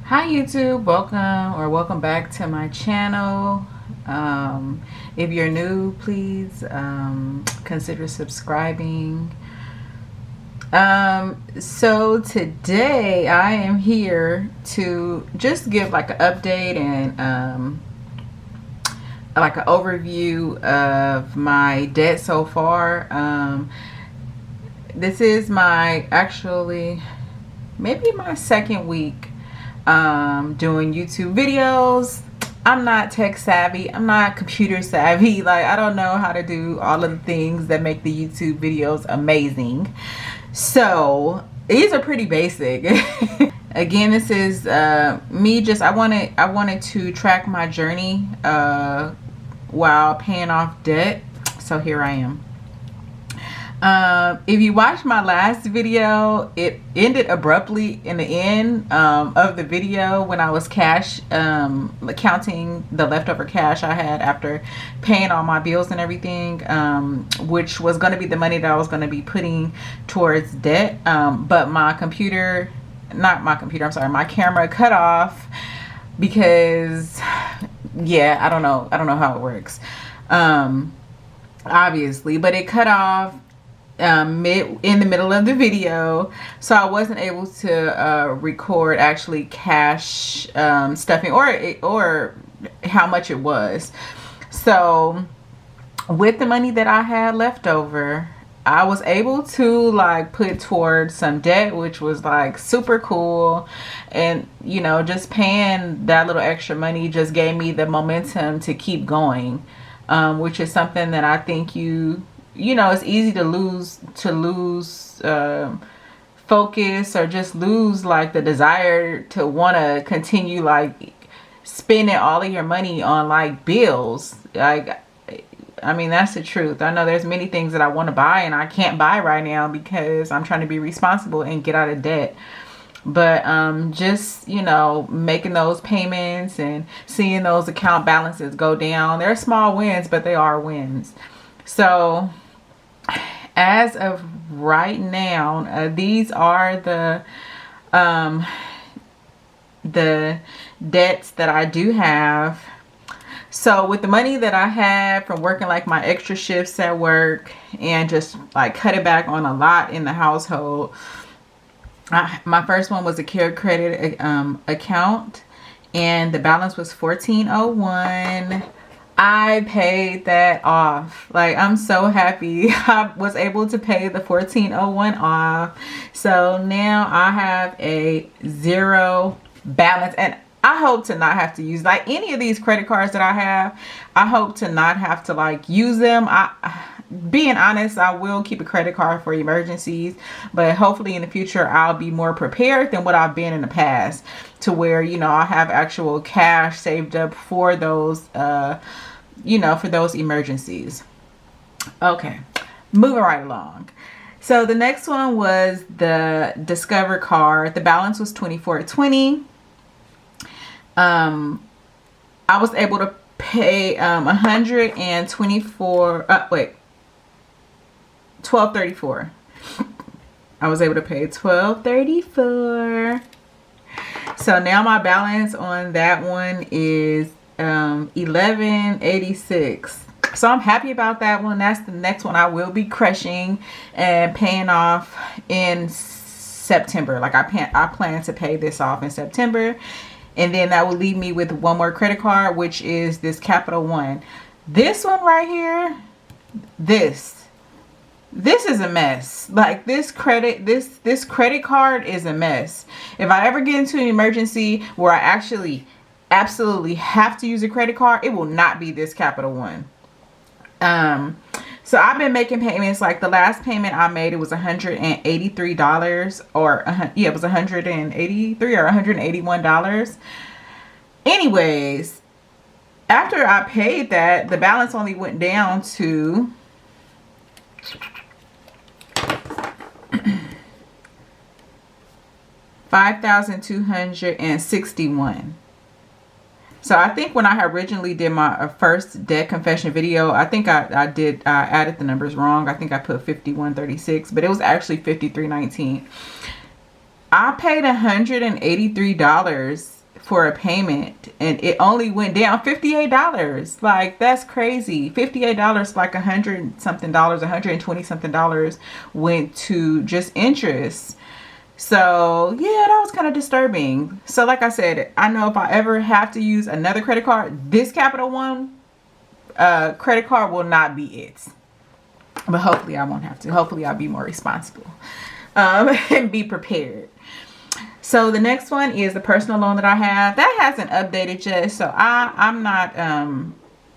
Hi YouTube, welcome back to my channel. If you're new, please consider subscribing. So today I am here to just give like an update and like an overview of my debt so far. This is my maybe my second week doing YouTube videos. I'm not tech savvy. I'm not computer savvy. Like, I don't know how to do all of the things that make the YouTube videos amazing. So these are pretty basic. Again, this is me just I wanted to track my journey while paying off debt. So here I am. If you watched my last video, it ended abruptly in the end of the video when I was counting the leftover cash I had after paying all my bills and everything, which was going to be the money that I was going to be putting towards debt. But my camera cut off because, yeah, I don't know how it works, obviously, but it cut off in the middle of the video, so I wasn't able to record actually cash stuffing or how much it was. So with the money that I had left over, I was able to like put towards some debt, which was like super cool. And you know, just paying that little extra money just gave me the momentum to keep going, which is something that I think you know, it's easy to lose focus, or just lose like the desire to want to continue like spending all of your money on like bills. Like, I mean, that's the truth. I know there's many things that I want to buy and I can't buy right now because I'm trying to be responsible and get out of debt. But just, you know, making those payments and seeing those account balances go down, they're small wins, but they are wins. So as of right now, these are the debts that I do have. So with the money that I had from working like my extra shifts at work and just like cutting back on a lot in the household, my first one was a CareCredit account, and the balance was $1401. I paid that off. Like, I'm so happy I was able to pay the $1401 off. So now I have a zero balance, and I hope to not have to use like any of these credit cards that I have. I hope to not have to like use them. Being honest, I will keep a credit card for emergencies, but hopefully in the future I'll be more prepared than what I've been in the past, to where, you know, I have actual cash saved up for those you know, for those emergencies. Okay, moving right along. So the next one was the Discover card. The balance was $24.20. I was able to pay $12.34. I was able to pay $12.34. So now my balance on that one is $11.86. So I'm happy about that one. That's the next one I will be crushing and paying off in September. Like, I plan to pay this off in September, and then that will leave me with one more credit card, which is this Capital One. This one right here, this is a mess. Like, this credit card is a mess. If I ever get into an emergency where I absolutely have to use a credit card, it will not be this Capital One. So I've been making payments. Like, the last payment I made, it was $183, or yeah, it was $183 or $181. Anyways, after I paid that, the balance only went down to $5,261. So I think when I originally did my first debt confession video, I think I added the numbers wrong. I think I put 5136, but it was actually 5319. I paid $183 for a payment, and it only went down $58. Like, that's crazy. $58, like $100 something, $120 something went to just interest. So yeah, that was kind of disturbing. So like I said, I know if I ever have to use another credit card, this Capital One credit card will not be it. But hopefully I won't have to. Hopefully I'll be more responsible and be prepared. So the next one is the personal loan that I have. That hasn't updated yet. So I'm not,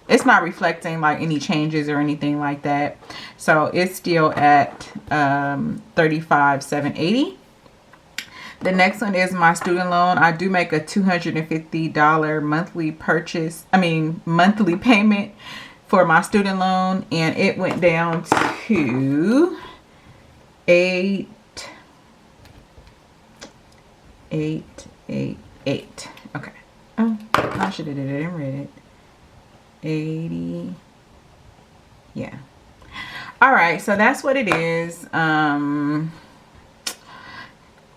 it's not reflecting like any changes or anything like that. So it's still at $35,780. The next one is my student loan. I do make a $250 monthly payment for my student loan, and it went down to $888. Okay. Oh, I should have did it in red. 80. Yeah. All right. So that's what it is.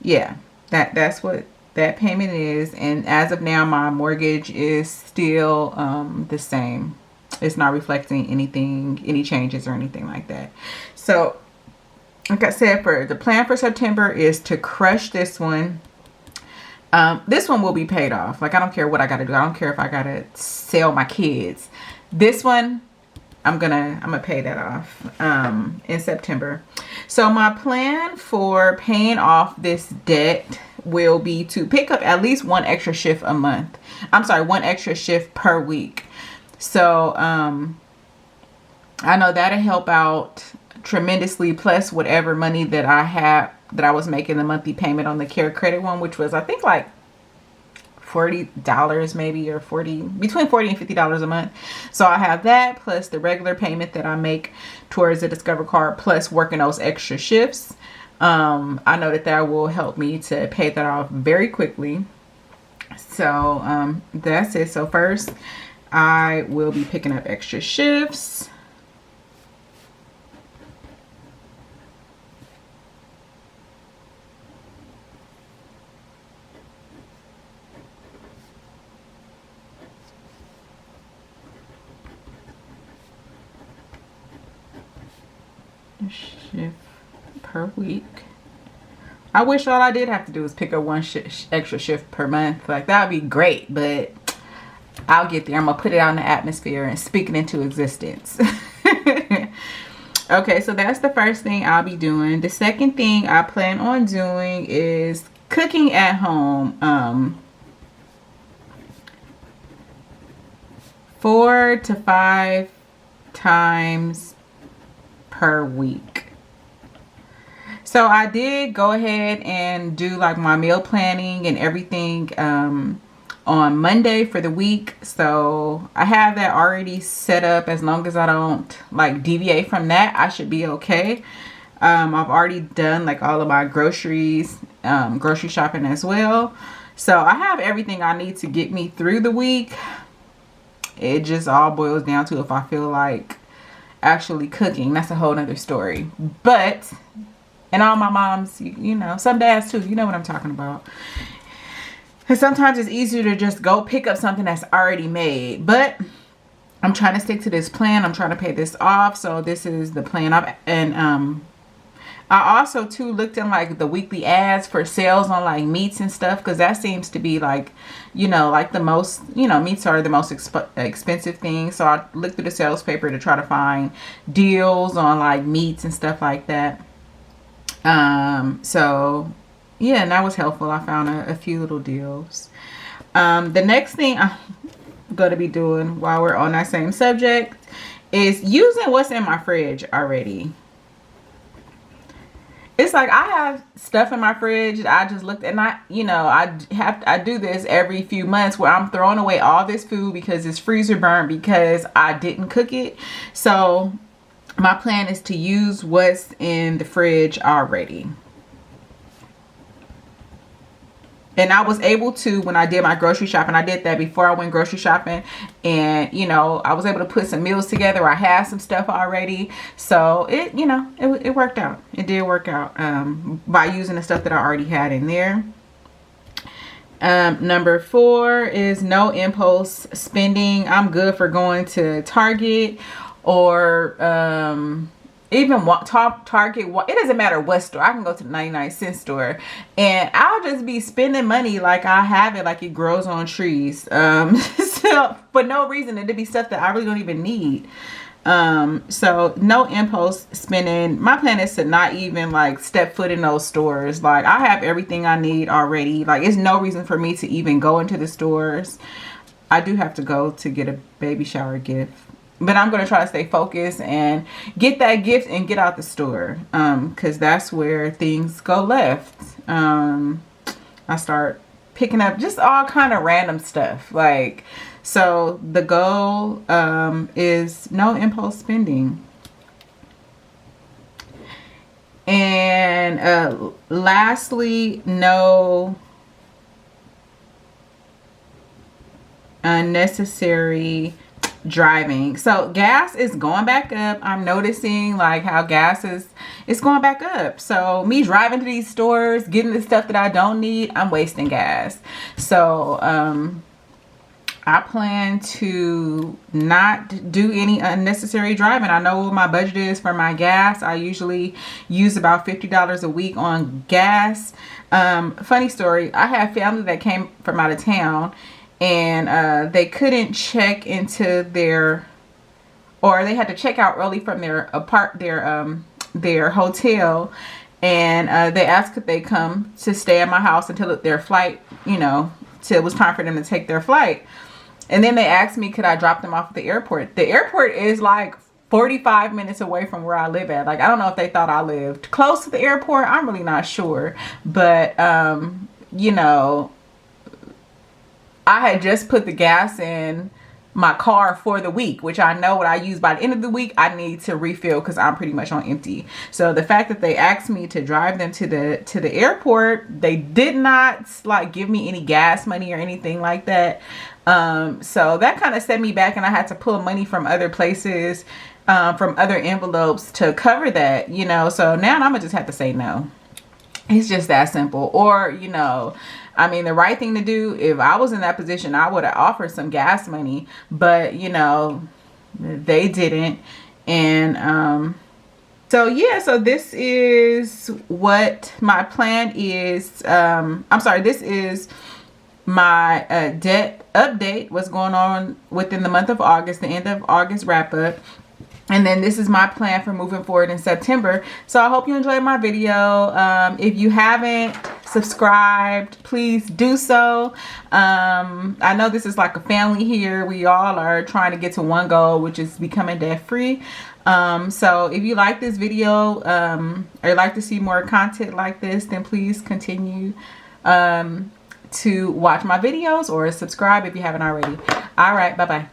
Yeah. That's what that payment is. And as of now, my mortgage is still the same. It's not reflecting anything, any changes or anything like that. So, like I said, for the plan for September is to crush this one. This one will be paid off. Like, I don't care what I got to do. I don't care if I got to sell my kids. This one, I'm gonna pay that off in September. So my plan for paying off this debt will be to pick up at least one extra shift a month. I'm sorry, one extra shift per week. So I know that'll help out tremendously, plus whatever money that I have that I was making the monthly payment on the Care Credit one, which was I think like $40 maybe, or between $40 and $50 a month. So I have that plus the regular payment that I make towards the Discover card, plus working those extra shifts. I know that will help me to pay that off very quickly. So that's it. So first I will be picking up extra shifts. Shift per week. I wish all I did have to do was pick up one extra shift per month. Like, that would be great, but I'll get there. I'm gonna put it out in the atmosphere and speak it into existence. Okay, so that's the first thing I'll be doing. The second thing I plan on doing is cooking at home. 4 to 5 times per week. So I did go ahead and do like my meal planning and everything on Monday for the week. So I have that already set up. As long as I don't like deviate from that, I should be okay. I've already done like all of my groceries, grocery shopping as well. So I have everything I need to get me through the week. It just all boils down to if I feel like actually cooking. That's a whole nother story. But, and all my moms, you know, some dads too, you know what I'm talking about. And sometimes it's easier to just go pick up something that's already made. But I'm trying to stick to this plan. I'm trying to pay this off. So this is the plan. I also too looked in like the weekly ads for sales on like meats and stuff, because that seems to be like, you know, like the most, you know, meats are the most expensive thing. So I looked through the sales paper to try to find deals on like meats and stuff like that. So yeah, and that was helpful. I found a few little deals. The next thing I'm going to be doing while we're on that same subject is using what's in my fridge already. It's like I have stuff in my fridge. I just looked and I do this every few months where I'm throwing away all this food because it's freezer burnt because I didn't cook it. So my plan is to use what's in the fridge already. And I was able to, when I did my grocery shopping, I did that before I went grocery shopping. And, you know, I was able to put some meals together. I had some stuff already. So it, you know, it worked out. It did work out by using the stuff that I already had in there. Number 4 is no impulse spending. I'm good for going to Target or even Target. It doesn't matter what store. I can go to the 99-cent store and I'll just be spending money like I have it, like it grows on trees. So for no reason, it'd be stuff that I really don't even need. So no impulse spending. My plan is to not even like step foot in those stores. Like I have everything I need already. Like it's no reason for me to even go into the stores. I do have to go to get a baby shower gift, but I'm going to try to stay focused and get that gift and get out the store. Cause that's where things go left. I start picking up just all kind of random stuff. Like, so the goal is no impulse spending. And lastly, no unnecessary driving. So gas is going back up. I'm noticing like how gas is going back up. So me driving to these stores, getting the stuff that I don't need, I'm wasting gas. So I plan to not do any unnecessary driving. I know what my budget is for my gas. I usually use about $50 a week on gas. Funny story, I have family that came from out of town and they couldn't check into their, or they had to check out early from their hotel, and they asked could they come to stay at my house until their flight, you know, till it was time for them to take their flight. And then they asked me could I drop them off at the airport. The airport is like 45 minutes away from where I live at. Like I don't know if they thought I lived close to the airport. I'm really not sure, but you know, I had just put the gas in my car for the week, which I know what I use by the end of the week, I need to refill because I'm pretty much on empty. So the fact that they asked me to drive them to the airport, they did not like give me any gas money or anything like that. So that kind of set me back, and I had to pull money from other places, from other envelopes to cover that, you know. So now I'm gonna just have to say no. It's just that simple. Or, you know, I mean, the right thing to do, if I was in that position, I would have offered some gas money, but you know, they didn't. And, so yeah, so this is what my plan is. I'm sorry, this is my debt update, what's going on within the month of August, the end of August wrap up. And then this is my plan for moving forward in September. So I hope you enjoyed my video. If you haven't subscribed, please do so. I know this is like a family here. We all are trying to get to one goal, which is becoming debt free. So if you like this video or like to see more content like this, then please continue to watch my videos or subscribe if you haven't already. All right, bye-bye.